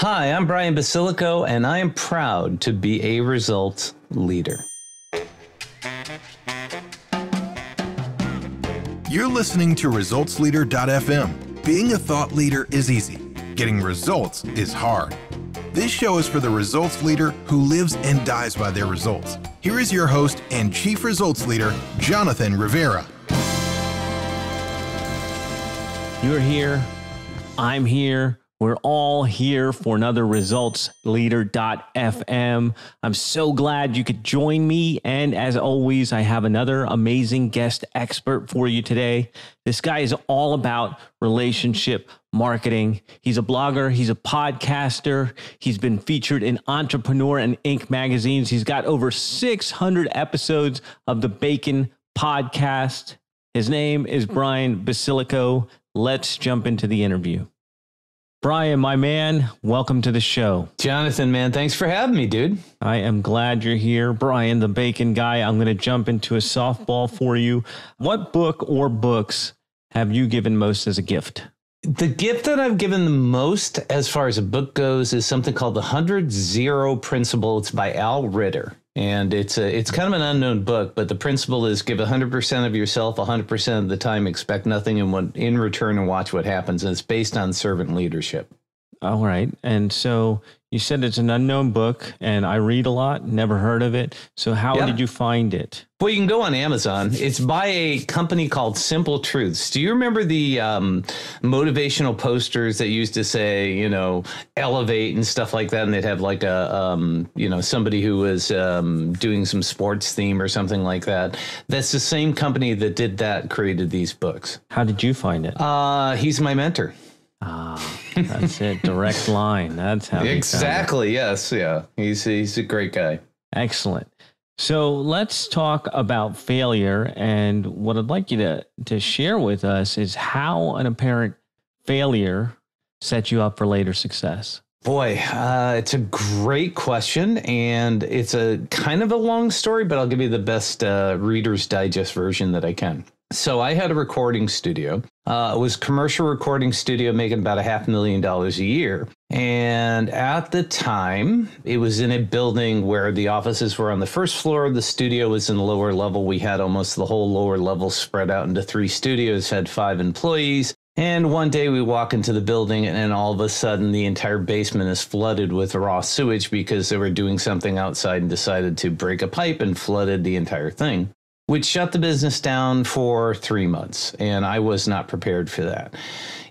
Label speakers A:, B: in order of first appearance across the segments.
A: Hi, I'm Brian Basilico, and I am proud to be a results leader.
B: You're listening to ResultsLeader.fm. Being a thought leader is easy. Getting results is hard. This show is for the results leader who lives and dies by their results. Here is your host and Chief Results Leader, Jonathan Rivera.
C: You're here. I'm here. We're all here for another ResultsLeader.fm. I'm so glad you could join me. And as always, I have another amazing guest expert for you today. This guy is all about relationship marketing. He's a blogger. He's a podcaster. He's been featured in Entrepreneur and Inc. magazines. He's got over 600 episodes of the Bacon podcast. His name is Brian Basilico. Let's jump into the interview. Brian, my man, welcome to the show.
A: Jonathan, man, thanks for having me, dude.
C: I am glad you're here. Brian, the bacon guy, I'm going to jump into a softball for you. What book or books have you given most as a gift?
A: The gift that I've given the most as far as a book goes is something called The 100-0 Principle. It's by Al Ritter. And it's kind of an unknown book, but the principle is give 100% of yourself 100% of the time, expect nothing in return, and watch what happens. And it's based on servant leadership.
C: All right. And so you said it's an unknown book, and I read a lot, never heard of it. So how did you find it?
A: Well, you can go on Amazon. It's by a company called Simple Truths. Do you remember the motivational posters that used to say, elevate and stuff like that? And they'd have like a, somebody who was doing some sports theme or something like that. That's the same company that did that, created these books.
C: How did you find it?
A: He's my mentor.
C: That's it. Direct line. That's how.
A: Exactly. Yes. Yeah. He's a great guy.
C: Excellent. So let's talk about failure. And what I'd like you to share with us is how an apparent failure sets you up for later success.
A: Boy, it's a great question, and it's a kind of a long story, but I'll give you the best Reader's Digest version that I can. So I had a recording studio. It was a commercial recording studio making about $500,000 a year. And at the time, it was in a building where the offices were on the first floor. The studio was in the lower level. We had almost the whole lower level spread out into 3 studios, had 5 employees. And one day we walk into the building and all of a sudden the entire basement is flooded with raw sewage because they were doing something outside and decided to break a pipe and flooded the entire thing, which shut the business down for 3 months. And I was not prepared for that.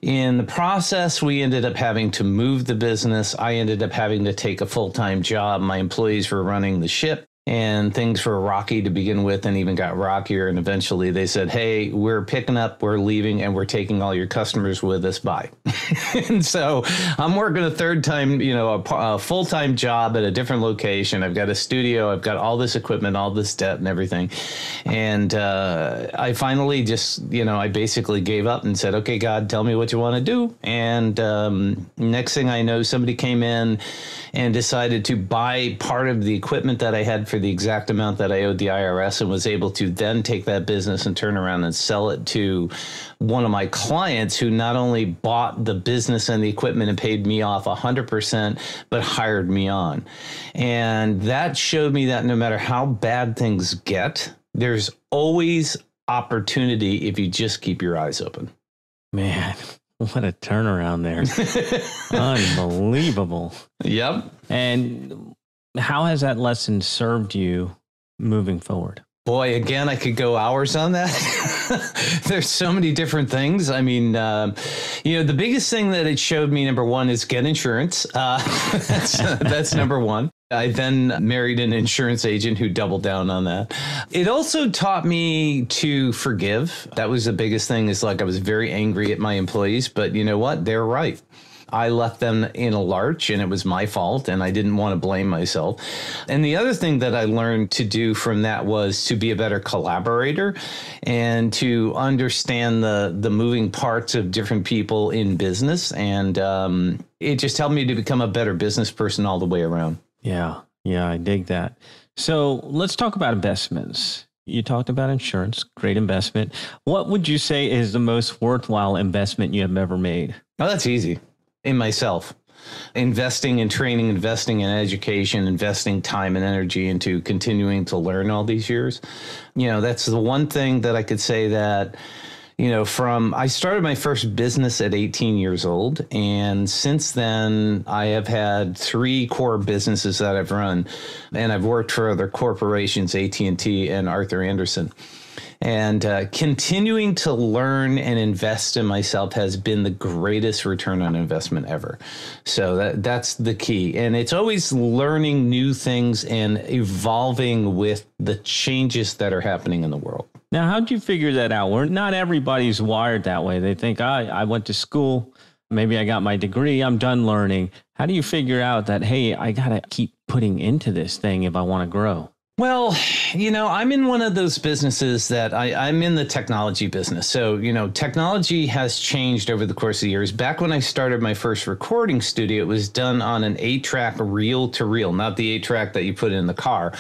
A: In the process, we ended up having to move the business. I ended up having to take a full-time job. My employees were running the ship. And things were rocky to begin with and even got rockier. And eventually they said, hey, we're picking up, we're leaving, and we're taking all your customers with us. Bye. And so I'm working a third time, a full-time job at a different location. I've got a studio. I've got all this equipment, all this debt and everything. And I finally just, I basically gave up and said, okay, God, tell me what you want to do. And next thing I know, somebody came in and decided to buy part of the equipment that I had for the exact amount that I owed the IRS, and was able to then take that business and turn around and sell it to one of my clients who not only bought the business and the equipment and paid me off 100%, but hired me on. And that showed me that no matter how bad things get, there's always opportunity if you just keep your eyes open.
C: Man, what a turnaround there. Unbelievable.
A: Yep.
C: And how has that lesson served you moving forward?
A: Boy, again, I could go hours on that. There's so many different things. I mean, the biggest thing that it showed me, number one, is get insurance. That's number one. I then married an insurance agent who doubled down on that. It also taught me to forgive. That was the biggest thing, is like I was very angry at my employees, but you know what? They're right. I left them in a lurch and it was my fault and I didn't want to blame myself. And the other thing that I learned to do from that was to be a better collaborator and to understand the moving parts of different people in business. And it just helped me to become a better business person all the way around.
C: Yeah, I dig that. So let's talk about investments. You talked about insurance, great investment. What would you say is the most worthwhile investment you have ever made?
A: Oh, that's easy. In myself. investing in training, investing in education, investing time and energy into continuing to learn all these years. That's the one thing that I could say that, I started my first business at 18 years old. And since then, I have had 3 core businesses that I've run, and I've worked for other corporations, AT&T and Arthur Andersen. And continuing to learn and invest in myself has been the greatest return on investment ever. So that's the key. And it's always learning new things and evolving with the changes that are happening in the world.
C: Now, how'd you figure that out? Not everybody's wired that way. They think, I went to school, maybe I got my degree, I'm done learning. How do you figure out that, hey, I got to keep putting into this thing if I want to grow?
A: Well, I'm in one of those businesses that I'm in the technology business. So, technology has changed over the course of the years. Back when I started my first recording studio, it was done on an 8-track reel-to-reel, not the 8-track that you put in the car.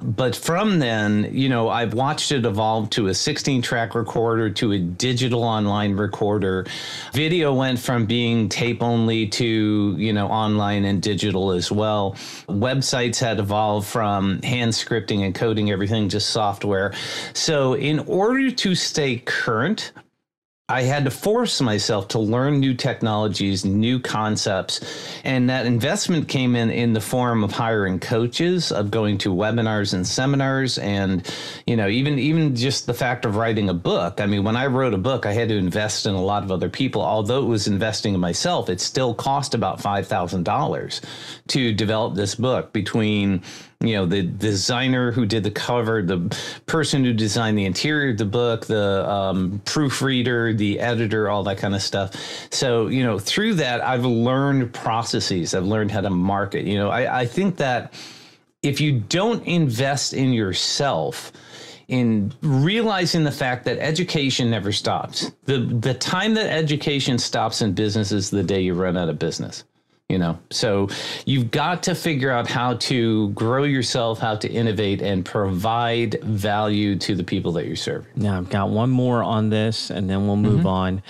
A: But from then, I've watched it evolve to a 16-track recorder, to a digital online recorder. Video went from being tape only to, online and digital as well. Websites had evolved from hand scripting and coding everything, just software. So in order to stay current, I had to force myself to learn new technologies, new concepts, and that investment came in the form of hiring coaches, of going to webinars and seminars, and even just the fact of writing a book. I mean, when I wrote a book, I had to invest in a lot of other people. Although it was investing in myself, it still cost about $5,000 to develop this book, between the designer who did the cover, the person who designed the interior of the book, the proofreader, the editor, all that kind of stuff. So, through that, I've learned processes. I've learned how to market. I think that if you don't invest in yourself, in realizing the fact that education never stops, the time that education stops in business is the day you run out of business. So you've got to figure out how to grow yourself, how to innovate and provide value to the people that you're serving.
C: Now, I've got one more on this, and then we'll move on.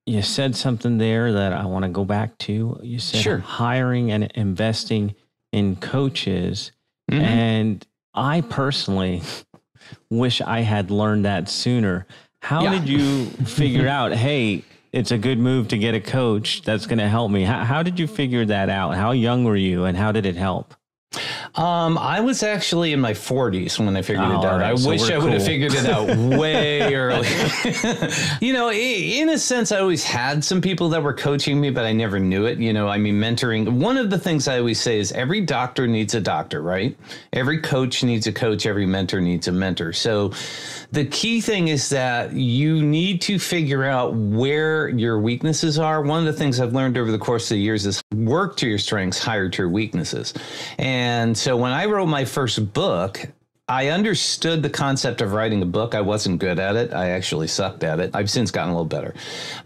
C: You said something there that I want to go back to. You said hiring and investing in coaches. And I personally wish I had learned that sooner. How did you figure out, hey, it's a good move to get a coach that's going to help me? How did you figure that out? How young were you, and how did it help?
A: I was actually in my 40s when I figured it out.
C: Right,
A: I wish I would have figured it out way early. In a sense, I always had some people that were coaching me, but I never knew it. Mentoring. One of the things I always say is every doctor needs a doctor, right? Every coach needs a coach. Every mentor needs a mentor. So the key thing is that you need to figure out where your weaknesses are. One of the things I've learned over the course of the years is work to your strengths, hire to your weaknesses. And so when I wrote my first book, I understood the concept of writing a book. I wasn't good at it. I actually sucked at it. I've since gotten a little better.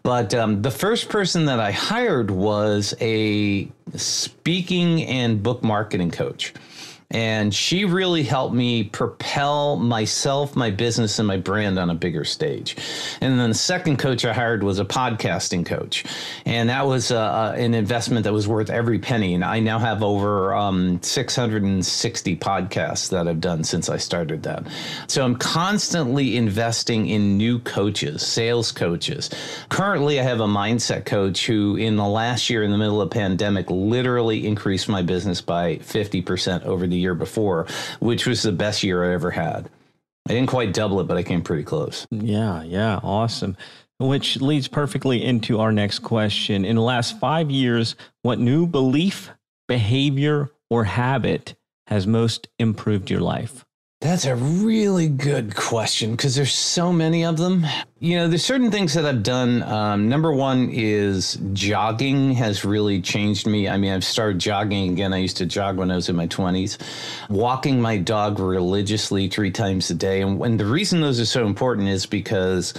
A: But the first person that I hired was a speaking and book marketing coach. And she really helped me propel myself, my business, and my brand on a bigger stage. And then the second coach I hired was a podcasting coach. And that was an investment that was worth every penny. And I now have over 660 podcasts that I've done since I started that. So I'm constantly investing in new coaches, sales coaches. Currently, I have a mindset coach who in the last year, in the middle of the pandemic, literally increased my business by 50% over the year before, which was the best year I ever had. I didn't quite double it, but I came pretty close.
C: Yeah. Awesome. Which leads perfectly into our next question. In the last 5 years, what new belief, behavior, or habit has most improved your life?
A: That's a really good question because there's so many of them. There's certain things that I've done. Number one is jogging has really changed me. I've started jogging again. I used to jog when I was in my 20s. Walking my dog religiously 3 times a day. And the reason those are so important is because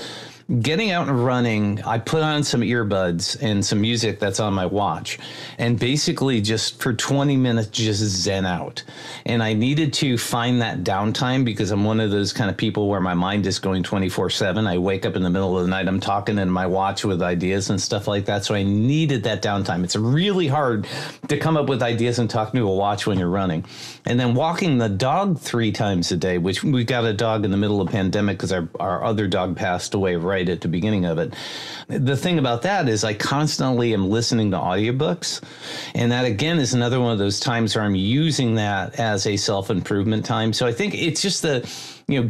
A: getting out and running, I put on some earbuds and some music that's on my watch, and basically just for 20 minutes, just zen out. And I needed to find that downtime because I'm one of those kind of people where my mind is going 24/7. I wake up in the middle of the night, I'm talking in my watch with ideas and stuff like that. So I needed that downtime. It's really hard to come up with ideas and talk to a watch when you're running. And then walking the dog 3 times a day, which we got a dog in the middle of the pandemic because our other dog passed away right at the beginning of it. The thing about that is I constantly am listening to audiobooks. And that, again, is another one of those times where I'm using that as a self-improvement time. So I think it's just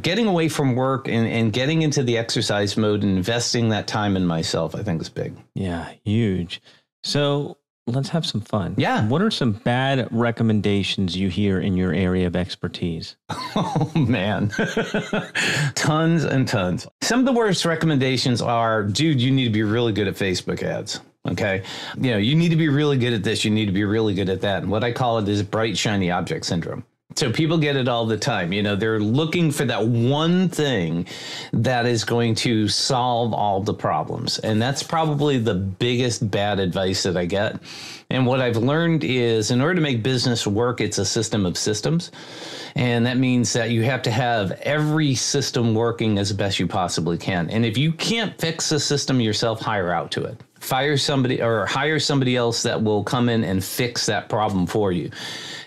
A: getting away from work and getting into the exercise mode and investing that time in myself, I think is big.
C: Yeah, huge. So let's have some fun.
A: Yeah.
C: What are some bad recommendations you hear in your area of expertise?
A: Oh, man. Tons and tons. Some of the worst recommendations are, dude, you need to be really good at Facebook ads. Okay. You need to be really good at this. You need to be really good at that. And what I call it is bright, shiny object syndrome. So people get it all the time. They're looking for that one thing that is going to solve all the problems. And that's probably the biggest bad advice that I get. And what I've learned is in order to make business work, it's a system of systems. And that means that you have to have every system working as best you possibly can. And if you can't fix the system yourself, hire out to it. Fire somebody or hire somebody else that will come in and fix that problem for you.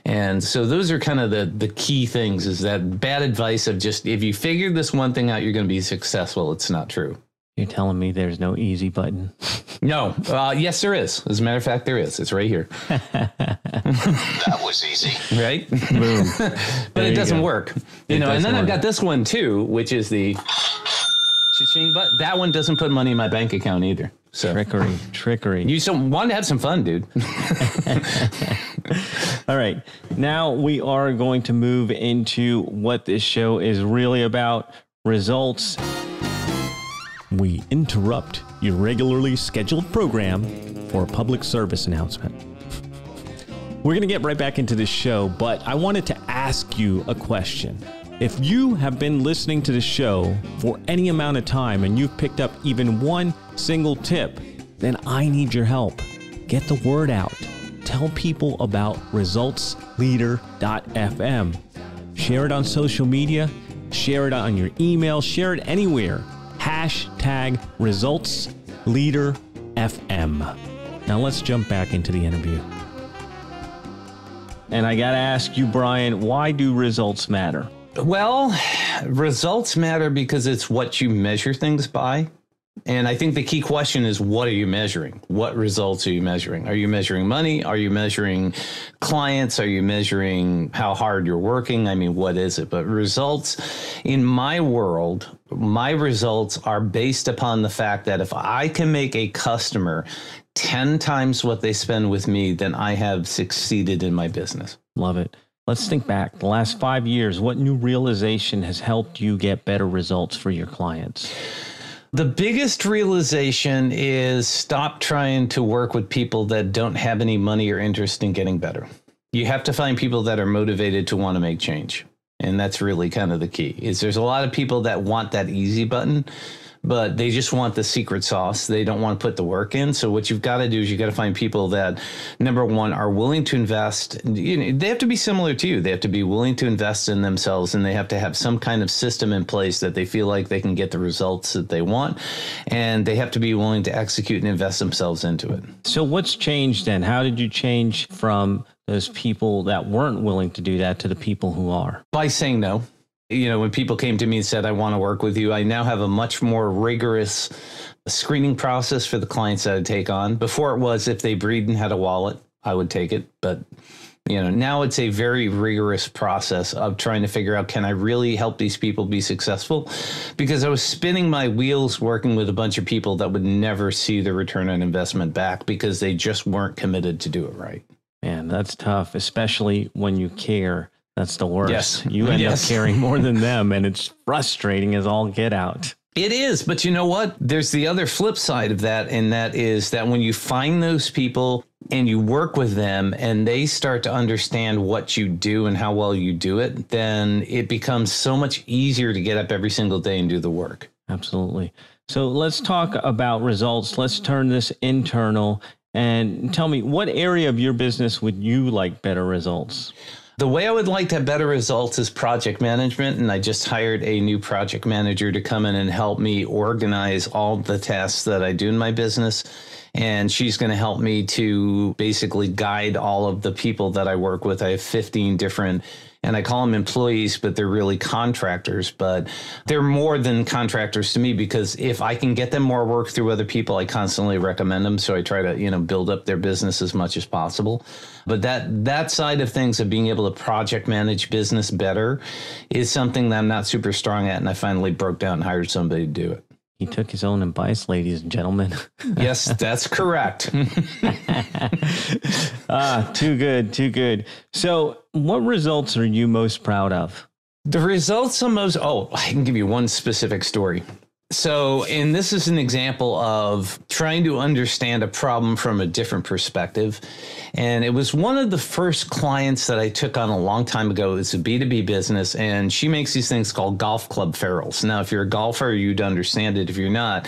A: And so those are kind of the key things, is that bad advice of just, if you figure this one thing out, you're going to be successful. It's not true.
C: You're telling me there's no easy button?
A: No. Yes, there is. As a matter of fact, there is. It's right here.
D: That was easy.
A: Right?
C: Boom.
A: But it doesn't work. And then
C: work.
A: I've got this one too, which is the cha-ching button. That one doesn't put money in my bank account either. So
C: Trickery.
A: You want to have some fun, dude.
C: All right. Now we are going to move into what this show is really about: results. We interrupt your regularly scheduled program for a public service announcement. We're going to get right back into this show, but I wanted to ask you a question. If you have been listening to the show for any amount of time and you've picked up even one single tip, then I need your help. Get the word out. Tell people about resultsleader.fm. Share it on social media. Share it on your email. Share it anywhere. Hashtag resultsleaderfm. Now let's jump back into the interview. And I got to ask you, Brian, why do results matter?
A: Well, results matter because it's what you measure things by. And I think the key question is, what are you measuring? What results are you measuring? Are you measuring money? Are you measuring clients? Are you measuring how hard you're working? I mean, what is it? But results, in my world, my results are based upon the fact that if I can make a customer 10 times what they spend with me, then I have succeeded in my business.
C: Love it. Let's think back. The last 5 years, what new realization has helped you get better results for your clients?
A: The biggest realization is stop trying to work with people that don't have any money or interest in getting better. You have to find people that are motivated to want to make change. And that's really kind of the key. Is there's a lot of people that want that easy button, but they just want the secret sauce. They don't want to put the work in. So what you've got to do is you got to find people that, number one, are willing to invest. They have to be similar to you. They have to be willing to invest in themselves, and they have to have some kind of system in place that they feel like they can get the results that they want. And they have to be willing to execute and invest themselves into it.
C: So what's changed then? How did you change from those people that weren't willing to do that to the people who are?
A: By saying no. When people came to me and said, I want to work with you, I now have a much more rigorous screening process for the clients that I take on. Before it was, if they breathed and had a wallet, I would take it. But, now it's a very rigorous process of trying to figure out, can I really help these people be successful? Because I was spinning my wheels working with a bunch of people that would never see the return on investment back because they just weren't committed to do it right.
C: Man, that's tough, especially when you care. That's the worst.
A: Yes.
C: You end up caring more than them, and it's frustrating as all get out.
A: It is. But you know what? There's the other flip side of that. And that is that when you find those people and you work with them and they start to understand what you do and how well you do it, then it becomes so much easier to get up every single day and do the work.
C: Absolutely. So let's talk about results. Let's turn this internal and tell me, what area of your business would you like better results?
A: The way I would like to have better results is project management. And I just hired a new project manager to come in and help me organize all the tasks that I do in my business. And she's going to help me to basically guide all of the people that I work with. I have 15 different, and I call them employees, but they're really contractors. But they're more than contractors to me, because if I can get them more work through other people, I constantly recommend them. So I try to, build up their business as much as possible. But that side of things, of being able to project manage business better, is something that I'm not super strong at. And I finally broke down and hired somebody to do it.
C: He took his own advice, ladies and gentlemen.
A: Yes, that's correct.
C: Too good, too good. So what results are you most proud of?
A: The results I can give you one specific story. So, and this is an example of trying to understand a problem from a different perspective. And it was one of the first clients that I took on a long time ago. It's a B2B business, and she makes these things called golf club ferrules. Now, if you're a golfer, you'd understand it. If you're not,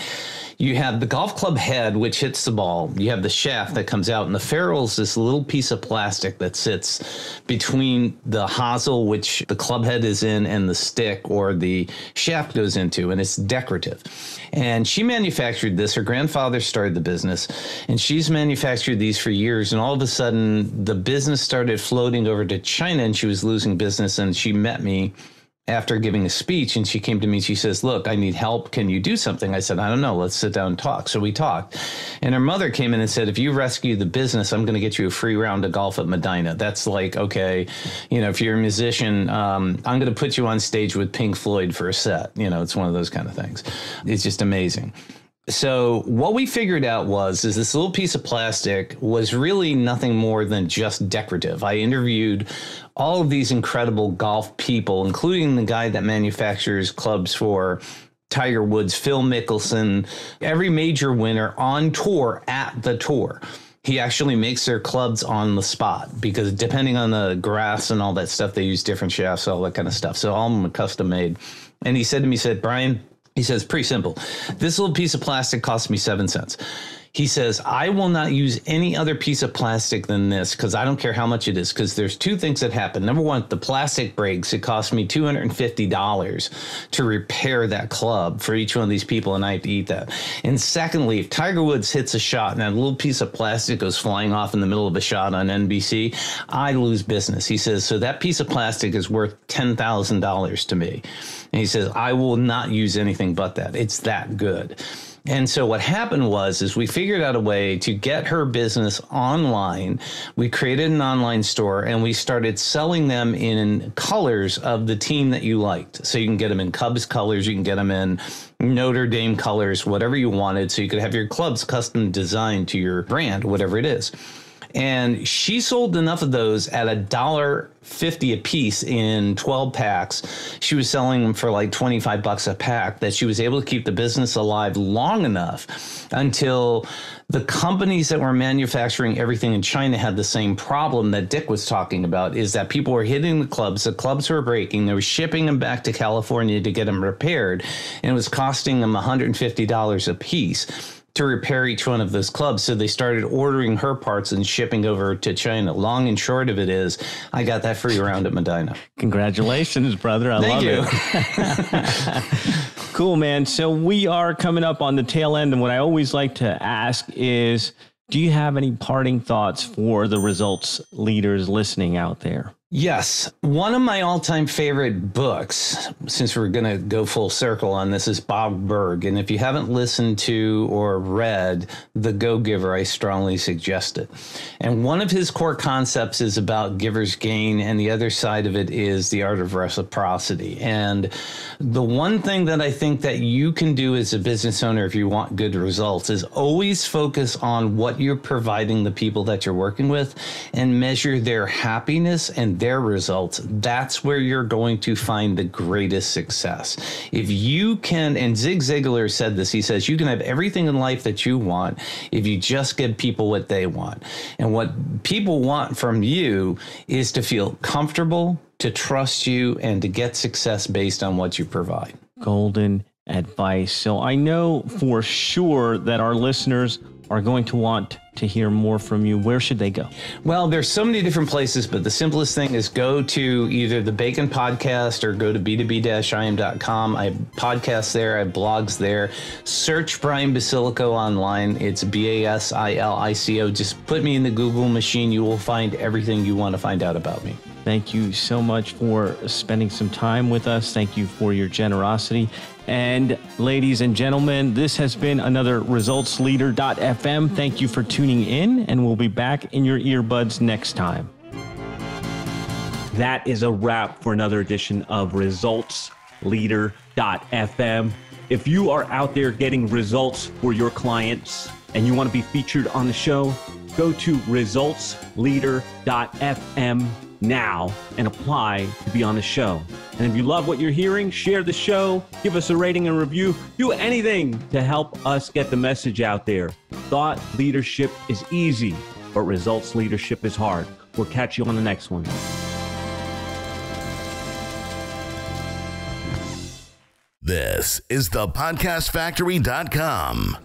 A: you have the golf club head, which hits the ball. You have the shaft that comes out, and the ferrule is this little piece of plastic that sits between the hosel, which the club head is in, and the stick or the shaft goes into, and it's decorative. And she manufactured this. Her grandfather started the business, and she's manufactured these for years. And all of a sudden, the business started floating over to China, and she was losing business. And she met me after giving a speech, and she came to me and she says, "Look, I need help. Can you do something?" I said, "I don't know. Let's sit down and talk." So we talked, and her mother came in and said, "If you rescue the business, I'm going to get you a free round of golf at Medina." That's like, okay, if you're a musician, I'm going to put you on stage with Pink Floyd for a set. It's one of those kind of things. It's just amazing. So what we figured out is this little piece of plastic was really nothing more than just decorative. I interviewed all of these incredible golf people, including the guy that manufactures clubs for Tiger Woods, Phil Mickelson, every major winner on tour at the tour. He actually makes their clubs on the spot, because depending on the grass and all that stuff, they use different shafts, all that kind of stuff. So all of them are custom made. And he said to me, "Brian," he says, "pretty simple. This little piece of plastic cost me 7 cents. He says, "I will not use any other piece of plastic than this, because I don't care how much it is, because there's two things that happen. Number one, the plastic breaks. It cost me $250 to repair that club for each one of these people, and I have to eat that. And secondly, if Tiger Woods hits a shot and that little piece of plastic goes flying off in the middle of a shot on NBC, I lose business." He says, "So that piece of plastic is worth $10,000 to me." And he says, "I will not use anything but that. It's that good." And so what happened is we figured out a way to get her business online. We created an online store, and we started selling them in colors of the team that you liked. So you can get them in Cubs colors, you can get them in Notre Dame colors, whatever you wanted. So you could have your clubs custom designed to your brand, whatever it is. And she sold enough of those at $1.50 a piece in 12 packs. She was selling them for like $25 a pack, that she was able to keep the business alive long enough until the companies that were manufacturing everything in China had the same problem that Dick was talking about, is that people were hitting the clubs were breaking, they were shipping them back to California to get them repaired, and it was costing them $150 a piece to repair each one of those clubs. So they started ordering her parts and shipping over to China. Long and short of it is, I got that free round at Medina.
C: Congratulations, brother. I love it. Cool, man. So we are coming up on the tail end. And what I always like to ask is, do you have any parting thoughts for the results leaders listening out there?
A: Yes. One of my all-time favorite books, since we're going to go full circle on this, is Bob Burg. And if you haven't listened to or read The Go-Giver, I strongly suggest it. And one of his core concepts is about giver's gain, and the other side of it is the art of reciprocity. And the one thing that I think that you can do as a business owner if you want good results is always focus on what you're providing the people that you're working with and measure their happiness and their results. That's where you're going to find the greatest success. If you can, and Zig Ziglar said this, he says, you can have everything in life that you want if you just give people what they want. And what people want from you is to feel comfortable, to trust you, and to get success based on what you provide.
C: Golden advice. So I know for sure that our listeners are going to want to hear more from you. Where should they go?
A: Well, there's so many different places, but the simplest thing is go to either the Bacon Podcast or go to b2b-im.com. I have podcasts there. I have blogs there. Search Brian Basilico online. It's Basilico. Just put me in the Google machine. You will find everything you want to find out about me.
C: Thank you so much for spending some time with us. Thank you for your generosity. And ladies and gentlemen, this has been another ResultsLeader.fm. Thank you for tuning in, and we'll be back in your earbuds next time. That is a wrap for another edition of ResultsLeader.fm. If you are out there getting results for your clients and you want to be featured on the show, go to ResultsLeader.fm now and apply to be on the show. And if you love what you're hearing, share the show, give us a rating and review, do anything to help us get the message out there. Thought leadership is easy, but results leadership is hard. We'll catch you on the next one.
E: This is thepodcastfactory.com.